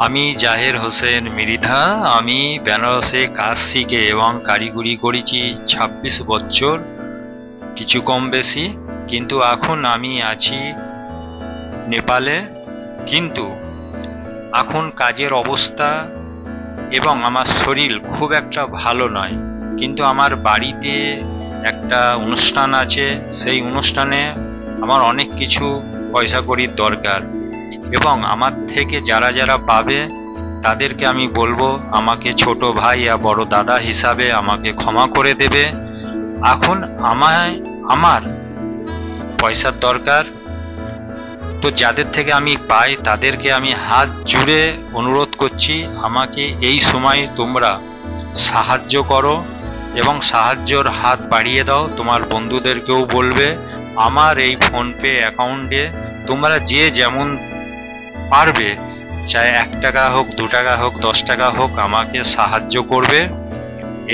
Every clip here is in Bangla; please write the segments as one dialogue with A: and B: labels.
A: আমি জাহের হোসেন মৃধা। আমি বেনারসে কাজ শিখে এবং কারিগরি করেছি ২৬ বছর, কিছু কম বেশি। কিন্তু এখন আমি আছি নেপালে। কিন্তু এখন কাজের অবস্থা এবং আমার শরীর খুব একটা ভালো নয়। কিন্তু আমার বাড়িতে একটা অনুষ্ঠান আছে, সেই অনুষ্ঠানে আমার অনেক কিছু পয়সা কড়ির দরকার, এবং আমার থেকে যারা যারা পাবে তাদেরকে আমি বলবো আমাকে ছোট ভাই আর বড় দাদা হিসাবে আমাকে ক্ষমা করে দেবে। এখন আমার পয়সার দরকার, তো যাদের থেকে আমি পাই তাদেরকে আমি হাত জুড়ে অনুরোধ করছি, আমাকে এই সময় তোমরা সাহায্য করো এবং সাহায্যর হাত বাড়িয়ে দাও। তোমার বন্ধুদেরকেও বলবে আমার এই ফোনপে অ্যাকাউন্টে তোমরা যে যেমন পারবে, চাই ১ টাকা হোক, ২ টাকা হোক, ১০ টাকা হোক, আমাকে সাহায্য করবে।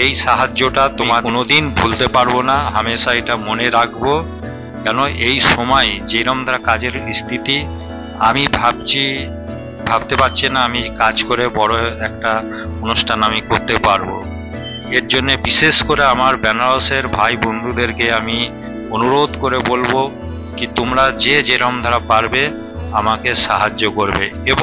A: এই সাহায্যটা তোমার কোনোদিন ভুলতে পারবো না, হামেশা এটা মনে রাখবো। কেন এই সময় যেরকম কাজের স্থিতি, আমি ভাবতে পারছি না আমি কাজ করে বড় একটা অনুষ্ঠান আমি করতে পারবো। এর জন্য বিশেষ করে আমার বেনারসের ভাই বন্ধুদেরকে আমি অনুরোধ করে বলবো কি তোমরা যে যেরকম পারবে আমাকে সাহায্য করবে। এবং